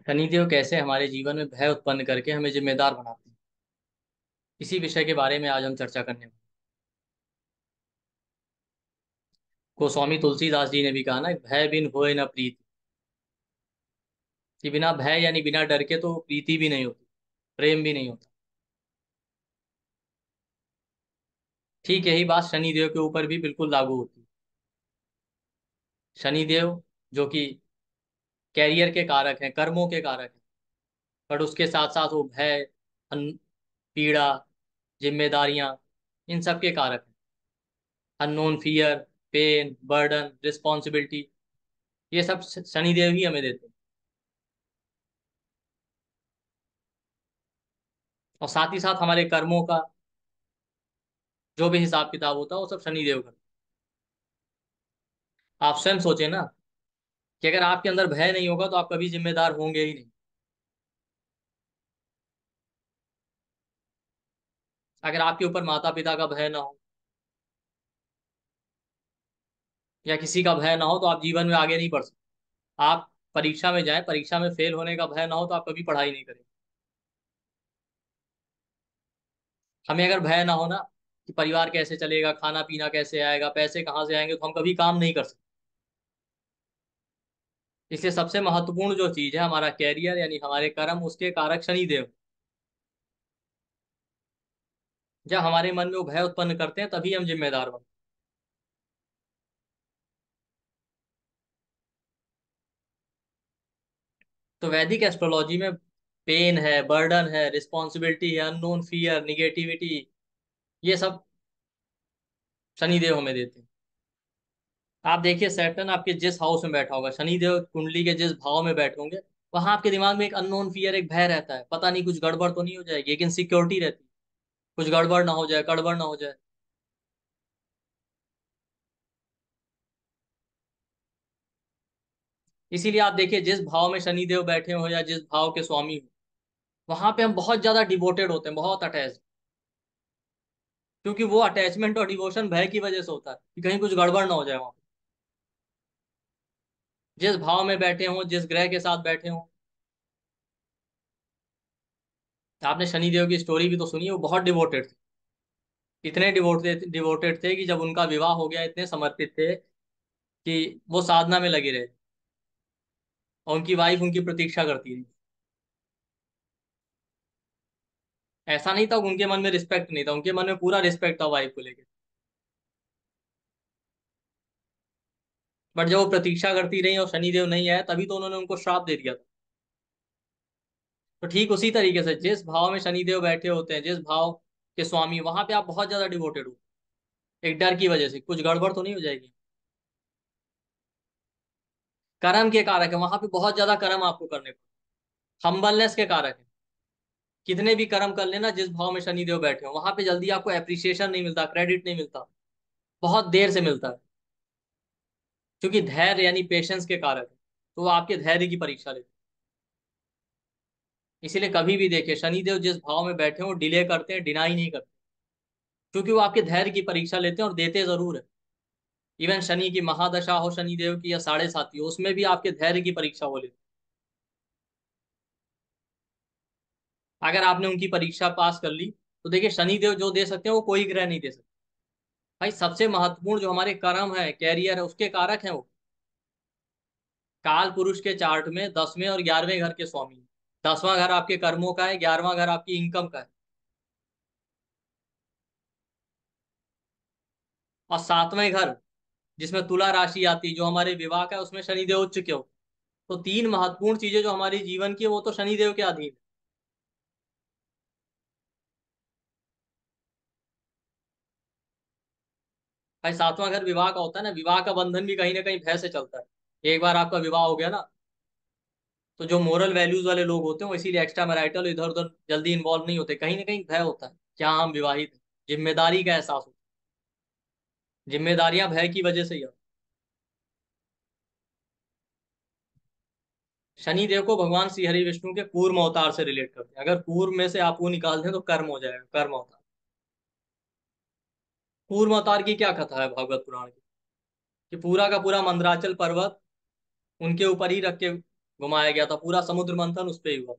शनिदेव कैसे हमारे जीवन में भय उत्पन्न करके हमें जिम्मेदार बनाते हैं। इसी विषय के बारे में आज हम चर्चा करने वाले हैं। गोस्वामी तुलसीदास जी ने भी कहा ना, भय बिन होए न प्रीति। कि बिना भय यानी बिना डर के तो प्रीति भी नहीं होती, प्रेम भी नहीं होता। ठीक यही बात शनिदेव के ऊपर भी बिल्कुल लागू होती है। शनिदेव जो कि कैरियर के कारक हैं, कर्मों के कारक हैं, पर उसके साथ साथ वो भय, पीड़ा, जिम्मेदारियां, इन सब के कारक हैं। Unknown fear, pain, burden, responsibility, ये सब शनिदेव ही हमें देते हैं। और साथ ही साथ हमारे कर्मों का जो भी हिसाब किताब होता है वो सब शनिदेव करते हैं। आप स्वयं सोचे ना कि अगर आपके अंदर भय नहीं होगा तो आप कभी जिम्मेदार होंगे ही नहीं। अगर आपके ऊपर माता पिता का भय ना हो या किसी का भय ना हो तो आप जीवन में आगे नहीं बढ़ सकते। आप परीक्षा में जाएं, परीक्षा में फेल होने का भय ना हो तो आप कभी पढ़ाई नहीं करेंगे। हमें अगर भय ना हो ना कि परिवार कैसे चलेगा, खाना पीना कैसे आएगा, पैसे कहाँ से आएंगे, तो हम कभी काम नहीं कर सकते। इसलिए सबसे महत्वपूर्ण जो चीज है हमारा कैरियर यानी हमारे कर्म, उसके कारक शनिदेव। जब हमारे मन में वो भय उत्पन्न करते हैं तभी हम जिम्मेदार बनते हैं। तो वैदिक एस्ट्रोलॉजी में पेन है, बर्डन है, रिस्पॉन्सिबिलिटी है, अननोन फियर, निगेटिविटी, ये सब शनिदेव हमें देते हैं। आप देखिए, सैटर्न आपके जिस हाउस में बैठा होगा, शनिदेव कुंडली के जिस भाव में बैठे होंगे, वहां आपके दिमाग में एक अननोन फियर, एक भय रहता है। पता नहीं कुछ गड़बड़ तो नहीं हो जाएगी, एक इनसिक्योरिटी रहती है, कुछ गड़बड़ ना हो जाए, गड़बड़ ना हो जाए। इसीलिए आप देखिए, जिस भाव में शनिदेव बैठे हो या जिस भाव के स्वामी हो, वहां पे हम बहुत ज्यादा डिवोटेड होते हैं, बहुत अटैच। क्योंकि वो अटैचमेंट और डिवोशन भय की वजह से होता है कि कहीं कुछ गड़बड़ ना हो जाए वहां पे। जिस भाव में बैठे हों, जिस ग्रह के साथ बैठे हों। आपने शनिदेव की स्टोरी भी तो सुनी है, वो बहुत डिवोटेड थे। इतने डिवोटेड डिवोटेड थे कि जब उनका विवाह हो गया, इतने समर्पित थे कि वो साधना में लगे रहे और उनकी वाइफ उनकी प्रतीक्षा करती थी। ऐसा नहीं था उनके मन में रिस्पेक्ट नहीं था, उनके मन में पूरा रिस्पेक्ट था वाइफ को लेकर। बट जब वो प्रतीक्षा करती रही और शनिदेव नहीं आया, तभी तो उन्होंने उनको श्राप दे दिया था। तो ठीक उसी तरीके से जिस भाव में शनिदेव बैठे होते हैं, जिस भाव के स्वामी, वहां पे आप बहुत ज्यादा डिवोटेड हो। एक डर की वजह से कुछ गड़बड़ तो नहीं हो जाएगी। कर्म के कारक है, वहां पे बहुत ज्यादा कर्म आपको करने को। हम्बलनेस के कारक है। कितने भी कर्म कर लेना, जिस भाव में शनिदेव बैठे हो वहां पे जल्दी आपको एप्रिसिएशन नहीं मिलता, क्रेडिट नहीं मिलता, बहुत देर से मिलता है। क्योंकि धैर्य यानी पेशेंस के कारक है, तो वो आपके धैर्य की परीक्षा लेते हैं। इसीलिए कभी भी देखिए, शनिदेव जिस भाव में बैठे हो डिले करते हैं, डिनाई नहीं करते। क्योंकि वो आपके धैर्य की परीक्षा लेते हैं और देते जरूर है। इवन शनि की महादशा हो शनिदेव की या साढ़े साती हो, उसमें भी आपके धैर्य की परीक्षा वो लेते हैं। अगर आपने उनकी परीक्षा पास कर ली तो देखिए, शनिदेव जो दे सकते हैं वो कोई ग्रह नहीं दे सकते। भाई सबसे महत्वपूर्ण जो हमारे कर्म है, कैरियर है, उसके कारक हैं वो। काल पुरुष के चार्ट में 10वें और 11वें घर के स्वामी हैं। 10वां घर आपके कर्मों का है, 11वां घर आपकी इनकम का है। और 7वें घर जिसमें तुला राशि आती है, जो हमारे विवाह का है, उसमें शनिदेव उच्च क्यों। तो तीन महत्वपूर्ण चीजें जो हमारी जीवन की है, वो तो शनिदेव के अधीन है। भाई 7वां घर विवाह का होता है ना, विवाह का बंधन भी कहीं ना कहीं भय से चलता है। एक बार आपका विवाह हो गया ना, तो जो मोरल वैल्यूज वाले लोग होते हैं वो इसीलिए एक्स्ट्रा मैरिटल इधर उधर जल्दी इन्वॉल्व नहीं होते। कहीं ना कहीं भय होता है, क्या हम विवाहित हैं, जिम्मेदारी का एहसास होता है। जिम्मेदारियां भय की वजह से ही आती हैं। शनि देव को भगवान श्री हरि विष्णु के कूर्म अवतार से रिलेट करते हैं। अगर कूर्म में से आप वो निकाल दें तो कर्म हो जाएगा, कर्म अवतार। कूर्म अवतार की क्या कथा है भागवत पुराण की, कि पूरा का पूरा मंदराचल पर्वत उनके ऊपर ही रख के घुमाया गया था, पूरा समुद्र मंथन उस पे ही हुआ।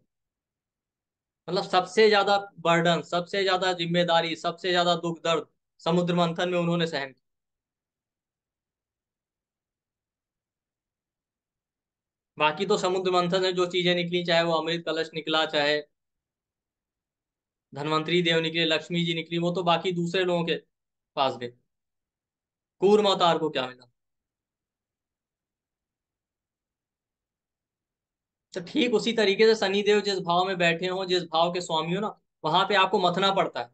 मतलब सबसे ज्यादा बर्डन, सबसे ज्यादा जिम्मेदारी, सबसे ज्यादा दुख दर्द समुद्र मंथन में उन्होंने सहन किया। बाकी तो समुद्र मंथन में जो चीजें निकली, चाहे वो अमृत कलश निकला, चाहे धन्वंतरी देव निकले, लक्ष्मी जी निकली, वो तो बाकी दूसरे लोगों के पास गए। कूर्म अवतार को क्या मिला? तो ठीक उसी तरीके से शनिदेव जिस भाव में बैठे हो, जिस भाव के स्वामी हो ना, वहां पे आपको मथना पड़ता है।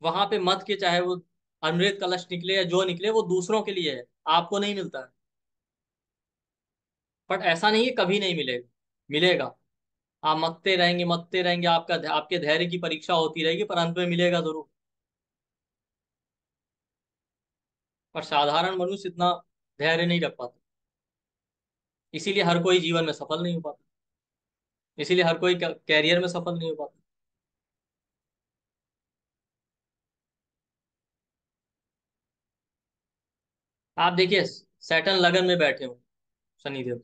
वहां पे मत के, चाहे वो अमृत कलश निकले या जो निकले, वो दूसरों के लिए है, आपको नहीं मिलता है। बट ऐसा नहीं है कभी नहीं मिलेगा, मिलेगा। आप मत्ते रहेंगे, आपका आपके धैर्य की परीक्षा होती रहेगी, पर अंत में मिलेगा जरूर। पर साधारण मनुष्य इतना धैर्य नहीं रख पाता, इसीलिए हर कोई जीवन में सफल नहीं हो पाता, इसीलिए हर कोई कैरियर में सफल नहीं हो पाता। आप देखिए, सैटर्न लगन में बैठे हो शनिदेव,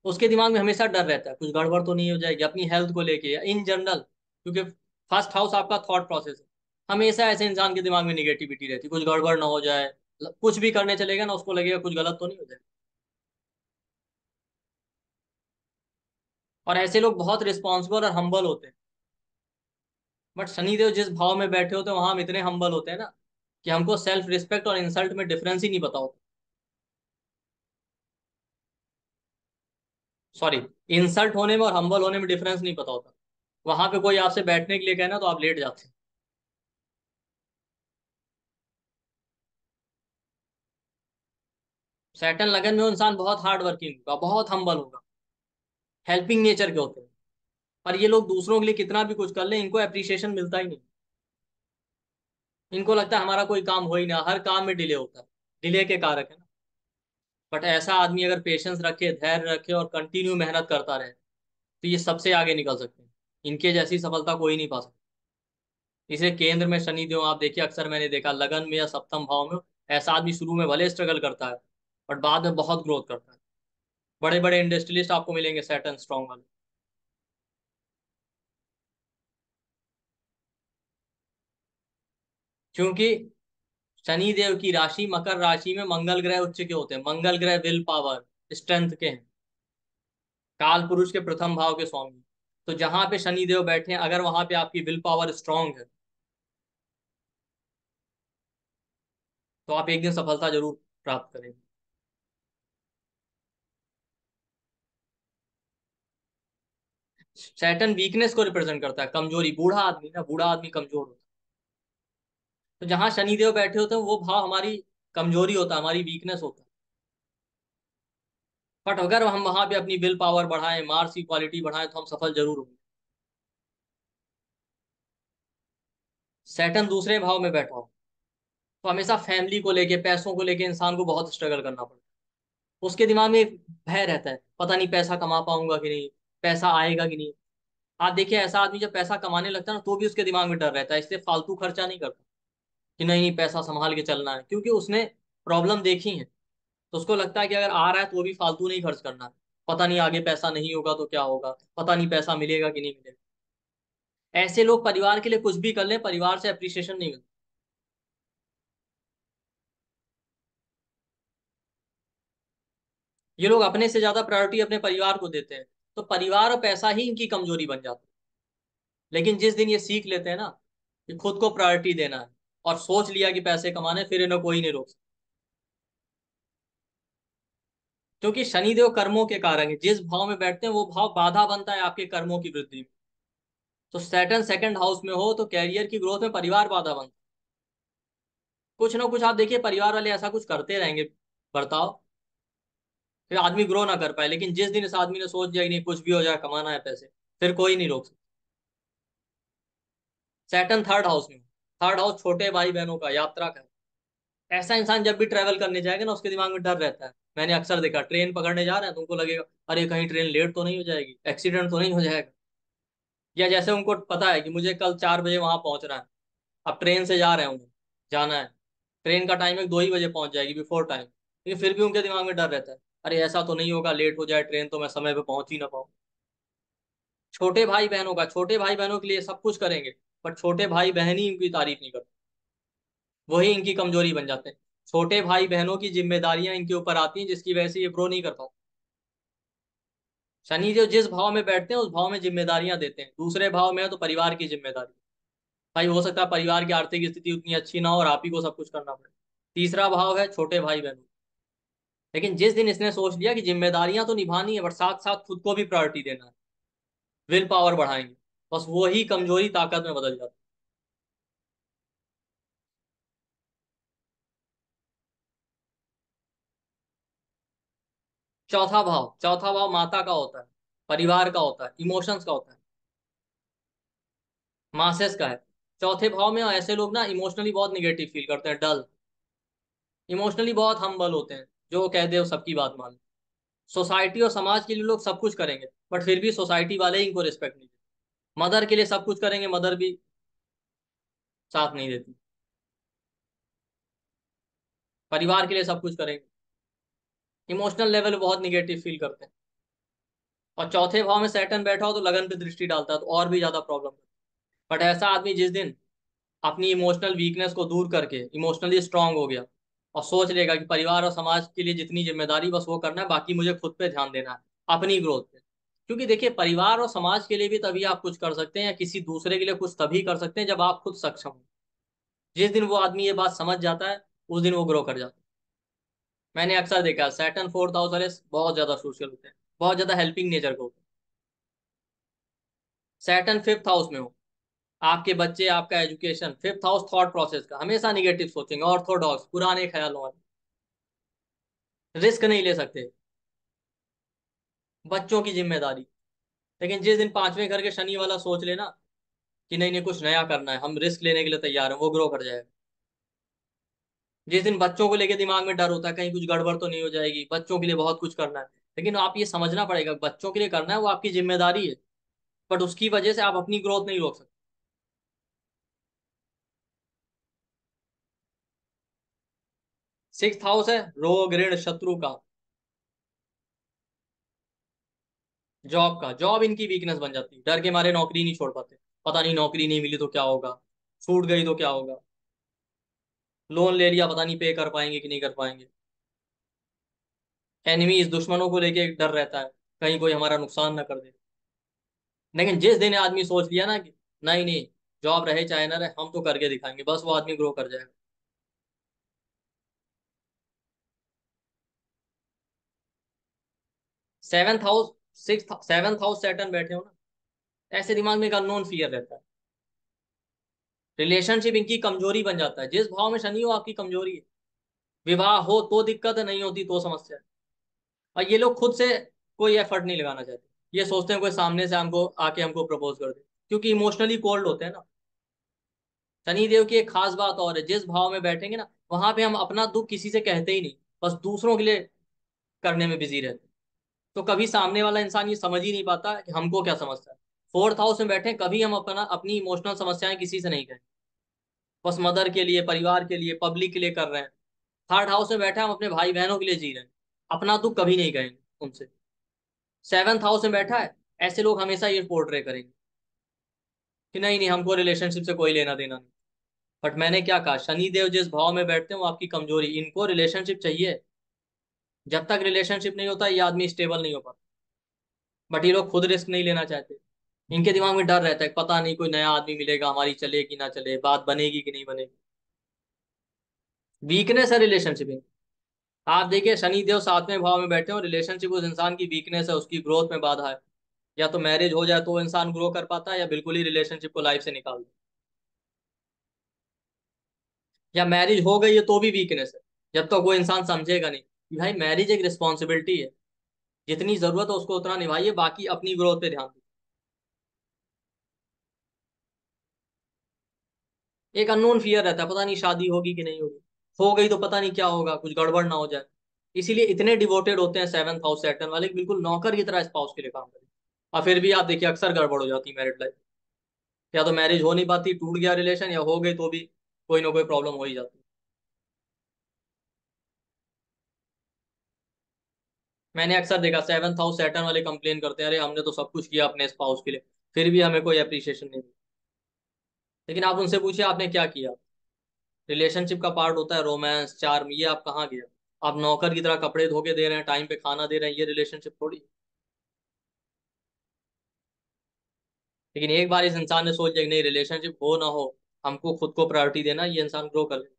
उसके दिमाग में हमेशा डर रहता है कुछ गड़बड़ तो नहीं हो जाएगी अपनी हेल्थ को लेके या इन जनरल, क्योंकि फर्स्ट हाउस आपका थॉट प्रोसेस है। हमेशा ऐसे इंसान के दिमाग में निगेटिविटी रहती है, कुछ गड़बड़ ना हो जाए। कुछ भी करने चलेगा ना, उसको लगेगा कुछ गलत तो नहीं हो जाए। और ऐसे लोग बहुत रिस्पॉन्सिबल और हम्बल होते हैं। बट शनिदेव जिस भाव में बैठे होते हैं, वहां हम इतने हम्बल होते हैं ना, कि हमको सेल्फ रिस्पेक्ट और इंसल्ट में डिफरेंस ही नहीं पता होता। सॉरी, इंसल्ट होने में और हम्बल होने में डिफरेंस नहीं पता होता। वहां पे कोई आपसे बैठने के लिए कहना तो आप लेट जाते हैं। सैटर्न लगन में वो इंसान बहुत हार्ड वर्किंग होगा, बहुत हम्बल होगा, हेल्पिंग नेचर के होते हैं। पर ये लोग दूसरों के लिए कितना भी कुछ कर ले, इनको अप्रिसिएशन मिलता ही नहीं। इनको लगता है हमारा कोई काम हो ही ना, हर काम में डिले होता है, डिले के कारक है ना। बट ऐसा आदमी अगर पेशेंस रखे, धैर्य रखे और कंटिन्यू मेहनत करता रहे, तो ये सबसे आगे निकल सकते हैं। इनके जैसी सफलता कोई नहीं पा सकता। इसे केंद्र में शनि देव, आप देखिए अक्सर मैंने देखा लगन में या सप्तम भाव में, ऐसा आदमी शुरू में भले स्ट्रगल करता है, बट बाद में बहुत ग्रोथ करता है। बड़े बड़े इंडस्ट्रियलिस्ट आपको मिलेंगे सैटर्न स्ट्रॉन्ग वाले। क्योंकि शनि देव की राशि मकर राशि में मंगल ग्रह उच्च के होते हैं, मंगल ग्रह विल पावर, स्ट्रेंथ के हैं, काल पुरुष के प्रथम भाव के स्वामी। तो जहां पे शनि देव बैठे हैं, अगर वहां पे आपकी विल पावर स्ट्रांग है, तो आप एक दिन सफलता जरूर प्राप्त करेंगे। सैटर्न वीकनेस को रिप्रेजेंट करता है, कमजोरी, बूढ़ा आदमी ना, बूढ़ा आदमी कमजोर होता है। तो जहां शनि देव बैठे होते हैं, वो भाव हमारी कमजोरी होता है, हमारी वीकनेस होता है। बट अगर हम वहां पे अपनी विल पावर बढ़ाएं, मार्स की क्वालिटी बढ़ाएं, तो हम सफल जरूर होंगे। सैटर्न दूसरे भाव में बैठा हो, तो हमेशा फैमिली को लेके, पैसों को लेके इंसान को बहुत स्ट्रगल करना पड़ता है। उसके दिमाग में एक भय रहता है, पता नहीं पैसा कमा पाऊंगा कि नहीं, पैसा आएगा कि नहीं। आप देखिए ऐसा आदमी जब पैसा कमाने लगता है ना, तो भी उसके दिमाग में डर रहता है, इसलिए फालतू खर्चा नहीं करता, कि नहीं नहीं पैसा संभाल के चलना है, क्योंकि उसने प्रॉब्लम देखी है। तो उसको लगता है कि अगर आ रहा है तो वो भी फालतू नहीं खर्च करना है, पता नहीं आगे पैसा नहीं होगा तो क्या होगा, पता नहीं पैसा मिलेगा कि नहीं मिलेगा। ऐसे लोग परिवार के लिए कुछ भी कर लें, परिवार से अप्रिसिएशन नहीं मिलता। ये लोग अपने से ज्यादा प्रायोरिटी अपने परिवार को देते हैं, तो परिवार और पैसा ही इनकी कमजोरी बन जाता है। लेकिन जिस दिन ये सीख लेते हैं ना कि खुद को प्रायोरिटी देना है, और सोच लिया कि पैसे कमाने, फिर इन्हें कोई नहीं रोक सकता। क्योंकि शनिदेव कर्मों के कारक है, जिस भाव में बैठते हैं वो भाव बाधा बनता है आपके कर्मों की वृद्धि में। तो सैटर्न सेकंड हाउस में हो तो कैरियर की ग्रोथ में परिवार बाधा बनता है। कुछ ना कुछ आप देखिए, परिवार वाले ऐसा कुछ करते रहेंगे बर्ताव, फिर आदमी ग्रो ना कर पाए। लेकिन जिस दिन इस आदमी ने सोच दिया कि नहीं कुछ भी हो जाए, कमाना है पैसे, फिर कोई नहीं रोक सकता। सैटर्न थर्ड हाउस में, थर्ड हाउस छोटे भाई बहनों का, यात्रा का। ऐसा इंसान जब भी ट्रैवल करने जाएगा ना, उसके दिमाग में डर रहता है। मैंने अक्सर देखा, ट्रेन पकड़ने जा रहे हैं, तुमको लगेगा अरे कहीं ट्रेन लेट तो नहीं हो जाएगी, एक्सीडेंट तो नहीं हो जाएगा। या जैसे उनको पता है कि मुझे कल 4 बजे वहां पहुंचना है, अब ट्रेन से जा रहे हैं, उन्हें जाना है, ट्रेन का टाइम है 2 ही बजे पहुंच जाएगी, बिफोर टाइम। लेकिन फिर भी उनके दिमाग में डर रहता है, अरे ऐसा तो नहीं होगा लेट हो जाए ट्रेन तो मैं समय पे पहुंच ही ना पाऊँ। छोटे भाई बहनों के लिए सब कुछ करेंगे, पर छोटे भाई बहन ही इनकी तारीफ नहीं करते, वही इनकी कमजोरी बन जाते हैं। छोटे भाई बहनों की जिम्मेदारियां इनके ऊपर आती हैं, जिसकी वजह से ये ग्रो नहीं कर पाते। शनि देव जिस भाव में बैठते हैं उस भाव में जिम्मेदारियां देते हैं, दूसरे भाव में है तो परिवार की जिम्मेदारी। भाई हो सकता है परिवार की आर्थिक स्थिति उतनी अच्छी ना हो और आप ही को सब कुछ करना पड़े। तीसरा भाव है छोटे भाई बहनों। लेकिन जिस दिन इसने सोच लिया कि जिम्मेदारियां तो निभानी है बट साथ साथ खुद को भी प्रायोरिटी देना है, विल पावर बढ़ाएंगे, बस वही कमजोरी ताकत में बदल जाती है। चौथा भाव माता का होता है, परिवार का होता है, इमोशंस का होता है, मासेस का है। चौथे भाव में ऐसे लोग ना इमोशनली बहुत निगेटिव फील करते हैं, डल, इमोशनली बहुत हम्बल होते हैं, जो कह दे वो सबकी बात मान ले। सोसाइटी और समाज के लिए लोग सब कुछ करेंगे, बट फिर भी सोसाइटी वाले ही इनको रिस्पेक्ट नहीं देते। मदर के लिए सब कुछ करेंगे, मदर भी साथ नहीं देती। परिवार के लिए सब कुछ करेंगे, इमोशनल लेवल बहुत निगेटिव फील करते हैं। और चौथे भाव में सैटर्न बैठा हो तो लगन पे दृष्टि डालता है, तो और भी ज्यादा प्रॉब्लम है। बट ऐसा आदमी जिस दिन अपनी इमोशनल वीकनेस को दूर करके इमोशनली स्ट्रांग हो गया और सोच लेगा कि परिवार और समाज के लिए जितनी जिम्मेदारी बस वो करना है, बाकी मुझे खुद पे ध्यान देना है, अपनी ग्रोथ पे। क्योंकि देखिए परिवार और समाज के लिए भी तभी आप कुछ कर सकते हैं या किसी दूसरे के लिए कुछ तभी कर सकते हैं जब आप खुद सक्षम हो। जिस दिन वो आदमी ये बात समझ जाता है उस दिन वो ग्रो कर जाता है। मैंने अक्सर देखा सैटर्न फोर्थ हाउस वाले बहुत ज्यादा सोशल होते हैं, बहुत ज्यादा हेल्पिंग नेचर के होते हैं। सैटर्न फिफ्थ हाउस में हो, आपके बच्चे, आपका education, fifth house thought process का हमेशा निगेटिव सोचेंगे, ऑर्थोडॉक्स पुराने ख्यालों वाले, रिस्क नहीं ले सकते, बच्चों की जिम्मेदारी। लेकिन जिस दिन पांचवें घर के शनि वाला सोच लेना कि नहीं नहीं कुछ नया करना है, हम रिस्क लेने के लिए तैयार हैं, वो ग्रो कर जाएगा। जिस दिन बच्चों को लेके दिमाग में डर होता है कहीं कुछ गड़बड़ तो नहीं हो जाएगी, बच्चों के लिए बहुत कुछ करना है, लेकिन आप ये समझना पड़ेगा बच्चों के लिए करना है वो आपकी जिम्मेदारी है, बट उसकी वजह से आप अपनी ग्रोथ नहीं रोक सकते। सिक्स हाउस है रोग ऋण शत्रु का, जॉब का। जॉब इनकी वीकनेस बन जाती है, डर के मारे नौकरी नहीं छोड़ पाते, पता नहीं नौकरी नहीं मिली तो क्या होगा, छूट गई तो क्या होगा, लोन ले लिया पता नहीं पे कर पाएंगे कि नहीं कर पाएंगे। एनिमीज दुश्मनों को लेके एक डर रहता है, कहीं कोई हमारा नुकसान ना कर दे। लेकिन जिस दिन आदमी सोच लिया ना कि नहीं नहीं, जॉब रहे चाहे ना रहे हम तो करके दिखाएंगे, बस वो आदमी ग्रो कर जाएगा। Seventh house, six seventh house Saturn बैठे हो ना, ऐसे दिमाग में एक अननोन फियर रहता है। रिलेशनशिप इनकी कमजोरी बन जाता है, जिस भाव में शनि हो आपकी कमजोरी है। विवाह हो तो दिक्कत है, नहीं होती तो समस्या है। और ये लोग खुद से कोई एफर्ट नहीं लगाना चाहते, ये सोचते हैं कोई सामने से हमको आके हमको प्रपोज कर दे, क्योंकि इमोशनली कोल्ड होते हैं ना। शनि देव की एक खास बात और है, जिस भाव में बैठेंगे ना वहां पे हम अपना दुख किसी से कहते ही नहीं, बस दूसरों के लिए करने में बिजी रहते हैं। तो कभी सामने वाला इंसान ये समझ ही नहीं पाता कि हमको क्या समझता है। फोर्थ हाउस में बैठे कभी हम अपना अपनी इमोशनल समस्याएं किसी से नहीं कहें, बस मदर के लिए, परिवार के लिए, पब्लिक के लिए कर रहे हैं। थर्ड हाउस में बैठे हम अपने भाई बहनों के लिए जी रहे हैं, अपना दुख कभी नहीं कहेंगे उनसे। सेवंथ हाउस में बैठा है, ऐसे लोग हमेशा ये पोर्ट्रे करेंगे कि नहीं नहीं हमको रिलेशनशिप से कोई लेना देना नहीं। बट मैंने क्या कहा, शनि देव जिस भाव में बैठते हैं वो आपकी कमजोरी, इनको रिलेशनशिप चाहिए। जब तक रिलेशनशिप नहीं होता ये आदमी स्टेबल नहीं हो पाता। बट ये लोग खुद रिस्क नहीं लेना चाहते, इनके दिमाग में डर रहता है पता नहीं कोई नया आदमी मिलेगा, हमारी चले कि ना चले, बात बनेगी कि नहीं बनेगी। वीकनेस है रिलेशनशिप में। आप देखिए शनि देव सातवें भाव में बैठे हो, रिलेशनशिप उस इंसान की वीकनेस है, उसकी ग्रोथ में बाधा है। या तो मैरिज हो जाए तो वो इंसान ग्रो कर पाता है, या बिल्कुल ही रिलेशनशिप को लाइफ से निकाल दे। या मैरिज हो गई है तो भी वीकनेस है, जब तक वो इंसान समझेगा नहीं कि भाई मैरिज एक रिस्पॉन्सिबिलिटी है, जितनी जरूरत है उसको उतना निभाइए, बाकी अपनी ग्रोथ पे ध्यान दीजिए। एक अननोन फियर रहता है, पता नहीं शादी होगी कि नहीं होगी, हो गई तो पता नहीं क्या होगा, कुछ गड़बड़ ना हो जाए। इसीलिए इतने डिवोटेड होते हैं सेवंथ हाउस सैटर्न वाले कि बिल्कुल नौकर की तरह स्पाउस के लिए काम करें। और फिर भी आप देखिए अक्सर गड़बड़ हो जाती है मैरिड लाइफ, या तो मैरिज हो नहीं पाती, टूट गया रिलेशन, या हो गई तो भी कोई ना कोई प्रॉब्लम हो ही जाती है। मैंने अक्सर देखा 7th हाउस सैटर्न वाले कंप्लेन करते हैं, अरे हमने तो सब कुछ किया अपने स्पाउस के लिए, फिर भी हमें कोई अप्रिशिएशन नहीं मिली। लेकिन आप उनसे पूछिए आपने क्या किया। रिलेशनशिप का पार्ट होता है रोमांस, चार्म, ये आप कहाँ गया। आप नौकर की तरह कपड़े धो के दे रहे हैं, टाइम पे खाना दे रहे हैं, ये रिलेशनशिप थोड़ी। लेकिन एक बार इस इंसान ने सोच लिया कि नहीं, रिलेशनशिप हो ना हो, हमको खुद को प्रायोरिटी देना, ये इंसान ग्रो कर ले।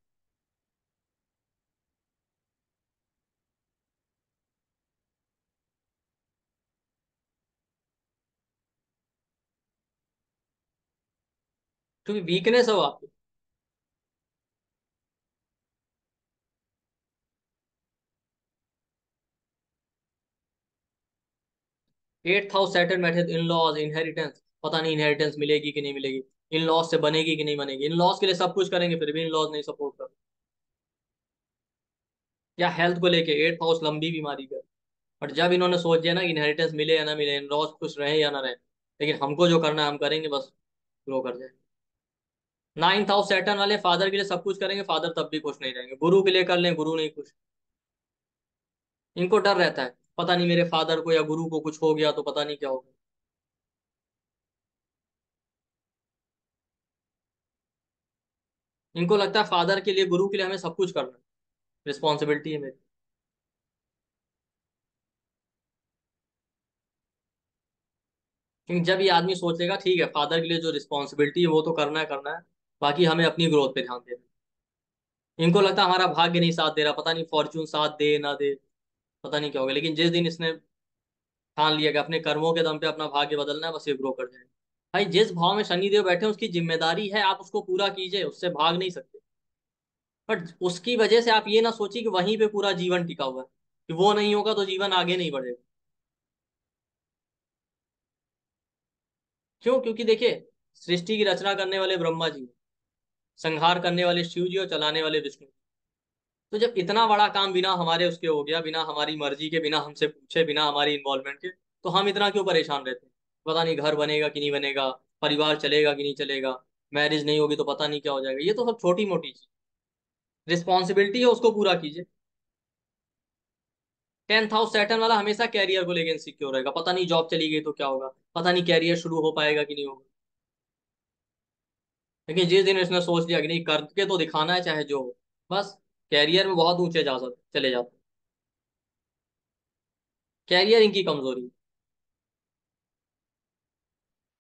क्योंकि वीकनेस है वो आपकी। 8th हाउस सैटर्न बैठे इन लॉज, इनहेरिटेंस, पता नहीं इनहेरिटेंस मिलेगी कि नहीं मिलेगी, इन लॉज से बनेगी कि नहीं बनेगी, इन लॉज के लिए सब कुछ करेंगे फिर भी इन लॉज नहीं सपोर्ट कर। या हेल्थ को लेके 8th हाउस लंबी बीमारी का। बट जब इन्होंने सोच लिया ना कि इनहेरिटेंस मिले या ना मिले, इन लॉज खुश रहे या ना रहे, लेकिन हमको जो करना है हम करेंगे, बस ग्रो कर जाएंगे। 9th हाउस सैटर्न वाले फादर के लिए सब कुछ करेंगे, फादर तब भी खुश नहीं रहेंगे, गुरु के लिए कर लें, गुरु नहीं खुश। इनको डर रहता है, पता नहीं मेरे फादर को या गुरु को कुछ हो गया तो पता नहीं क्या होगा। इनको लगता है फादर के लिए, गुरु के लिए हमें सब कुछ करना है, रिस्पॉन्सिबिलिटी है मेरी। क्योंकि जब ये आदमी सोचेगा ठीक है फादर के लिए जो रिस्पॉन्सिबिलिटी है वो तो करना है, बाकी हमें अपनी ग्रोथ पे ध्यान देना है। इनको लगता है हमारा भाग्य नहीं साथ दे रहा, पता नहीं फॉर्च्यून साथ दे ना दे, पता नहीं क्या होगा, लेकिन जिस दिन इसने ठान लिया कि अपने कर्मों के दम पे अपना भाग्य बदलना है, बस ये ग्रो कर जाएगा। भाई जिस भाव में शनिदेव बैठे हैं उसकी जिम्मेदारी है, आप उसको पूरा कीजिए, उससे भाग नहीं सकते। बट उसकी वजह से आप ये ना सोचिए कि वहीं पे पूरा जीवन टिका हुआ है, कि वो नहीं होगा तो जीवन आगे नहीं बढ़ेगा। क्यों? क्योंकि देखिए, सृष्टि की रचना करने वाले ब्रह्मा जी, संहार करने वाले शिव जी और चलाने वाले विष्णु। तो जब इतना बड़ा काम बिना हमारे उसके हो गया, बिना हमारी मर्जी के, बिना हमसे पूछे, बिना हमारी इन्वॉल्वमेंट के, तो हम इतना क्यों परेशान रहते हैं। पता नहीं घर बनेगा कि नहीं बनेगा, परिवार चलेगा कि नहीं चलेगा, मैरिज नहीं होगी तो पता नहीं क्या हो जाएगा, ये तो सब छोटी मोटी चीज। रिस्पॉन्सिबिलिटी है, उसको पूरा कीजिए। 10th हाउस सैटर्न वाला हमेशा कैरियर को लेकर इनसिक्योर रहेगा, पता नहीं जॉब चली गई तो क्या होगा, पता नहीं कैरियर शुरू हो पाएगा कि नहीं होगा। लेकिन जिस दिन इसने सोच लिया कि नहीं करके तो दिखाना है चाहे जो हो, बस कैरियर में बहुत ऊंचे जा सकते चले जाते हैं। कैरियर इनकी कमजोरी है।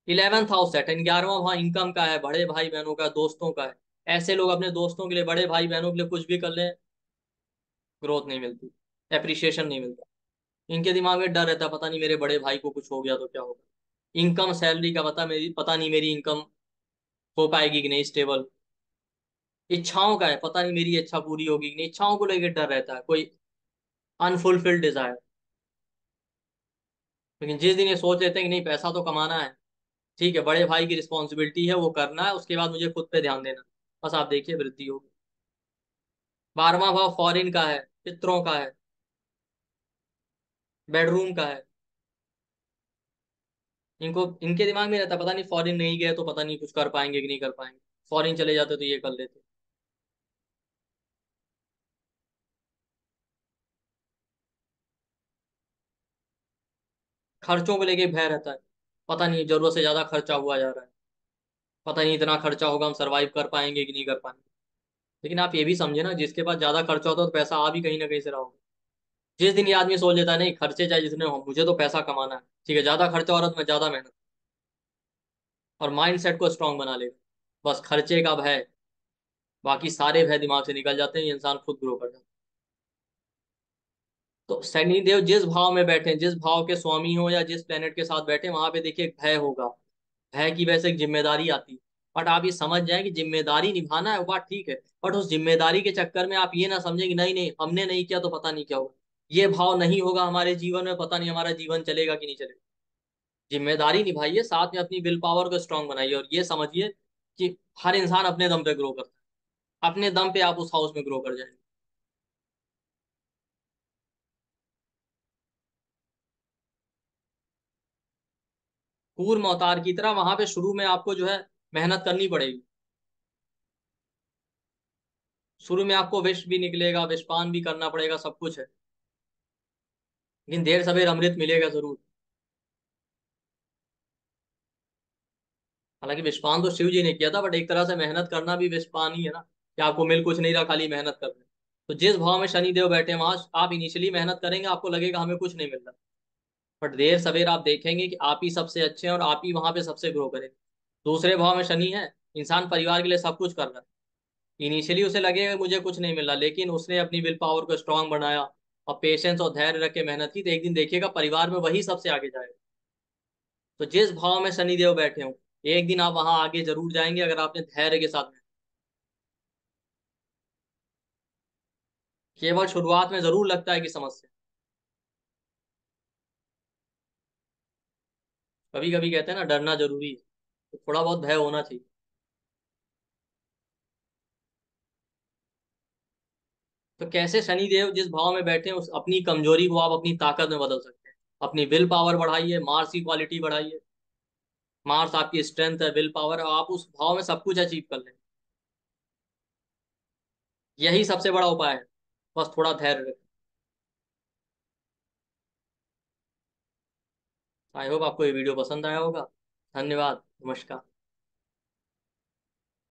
11th हाउस सैटर्न, 11वां भाव इनकम का है, बड़े भाई बहनों का, दोस्तों का है। ऐसे लोग अपने दोस्तों के लिए, बड़े भाई बहनों के लिए कुछ भी कर लें, ग्रोथ नहीं मिलती, एप्रिसिएशन नहीं मिलता। इनके दिमाग में डर रहता है, पता नहीं मेरे बड़े भाई को कुछ हो गया तो क्या होगा। इनकम सैलरी का पता नहीं मेरी इनकम हो पाएगी कि नहीं स्टेबल। इच्छाओं का है, पता नहीं मेरी इच्छा पूरी होगी कि नहीं, इच्छाओं को लेकर डर रहता है, कोई अनफुलफिल्ड डिजायर। लेकिन जिस दिन ये सोच लेते हैं कि नहीं पैसा तो कमाना है, ठीक है बड़े भाई की रिस्पॉन्सिबिलिटी है वो करना है, उसके बाद मुझे खुद पे ध्यान देना, बस आप देखिए वृद्धि होगी। 12वां भाव फॉरेन का है, पितरों का है, बेडरूम का है। इनको, इनके दिमाग में रहता है, पता नहीं फॉरेन नहीं गए तो पता नहीं कुछ कर पाएंगे कि नहीं कर पाएंगे, फॉरेन चले जाते तो ये कर लेते। खर्चों को लेके भय रहता है, पता नहीं जरूरत से ज्यादा खर्चा हुआ जा रहा है, पता नहीं इतना खर्चा होगा हम सरवाइव कर पाएंगे कि नहीं कर पाएंगे। लेकिन आप ये भी समझे ना, जिसके पास ज्यादा खर्चा होता है तो पैसा आ भी कहीं ना कहीं से रहा होगा। जिस दिन ये आदमी सोच लेता है नहीं खर्चे चाहे जितने हो, मुझे तो पैसा कमाना है, ठीक है ज्यादा खर्चा हो रहा है तो मैं ज्यादा मेहनत, और माइंड सेट को स्ट्रांग बना लेगा, बस खर्चे का भय, बाकी सारे भय दिमाग से निकल जाते हैं, ये इंसान खुद ग्रो कर जाता है। तो शनि देव जिस भाव में बैठे, जिस भाव के स्वामी हो या जिस प्लेनेट के साथ बैठे, वहां पे देखिए एक भय होगा, भय की वजह से एक जिम्मेदारी आती है। बट आप ये समझ जाए कि जिम्मेदारी निभाना है वो बात ठीक है, बट उस जिम्मेदारी के चक्कर में आप ये ना समझे कि नहीं नहीं हमने नहीं किया तो पता नहीं क्या होगा, ये भाव नहीं होगा हमारे जीवन में, पता नहीं हमारा जीवन चलेगा कि नहीं चलेगा। जिम्मेदारी निभाइए, साथ में अपनी विल पावर को स्ट्रांग बनाइए, और ये समझिए कि हर इंसान अपने दम पे ग्रो करता है, अपने दम पे आप उस हाउस में ग्रो कर जाएंगे। कूर्म अवतार की तरह वहां पे शुरू में आपको जो है मेहनत करनी पड़ेगी। शुरू में आपको विष भी निकलेगा, विषपान भी करना पड़ेगा, सब कुछ है। लेकिन देर सवेर अमृत मिलेगा जरूर। हालांकि विषपान तो शिव जी ने किया था, बट एक तरह से मेहनत करना भी विषपान ही है ना, कि आपको मिल कुछ नहीं रहा, खाली मेहनत कर रहे हैं। तो जिस भाव में शनि देव बैठे हैं, वहां आप इनिशियली मेहनत करेंगे, आपको लगेगा हमें कुछ नहीं मिल रहा, बट देर सवेर आप देखेंगे कि आप ही सबसे अच्छे हैं और आप ही वहां पे सबसे ग्रो करें। दूसरे भाव में शनि है, इंसान परिवार के लिए सब कुछ कर रहा है, इनिशियली उसे लगेगा मुझे कुछ नहीं मिला, लेकिन उसने अपनी विल पावर को स्ट्रांग बनाया और पेशेंस और धैर्य रख के मेहनत की, तो एक दिन देखिएगा परिवार में वही सबसे आगे जाएगा। तो जिस भाव में शनि देव बैठे हो, एक दिन आप वहां आगे जरूर जाएंगे, अगर आपने धैर्य के साथ में। केवल शुरुआत में जरूर लगता है कि समस्या, कभी कभी कहते हैं ना डरना जरूरी है, तो थोड़ा बहुत भय होना चाहिए। तो कैसे शनिदेव जिस भाव में बैठे हैं, उस अपनी कमजोरी को आप अपनी ताकत में बदल सकते हैं। अपनी विल पावर बढ़ाइए, मार्स की क्वालिटी बढ़ाइए। मार्स आपकी स्ट्रेंथ है, विल पावर, और आप उस भाव में सब कुछ अचीव कर लें। यही सबसे बड़ा उपाय है, बस थोड़ा धैर्य रखें। आई होप आपको ये वीडियो पसंद आया होगा। धन्यवाद, नमस्कार।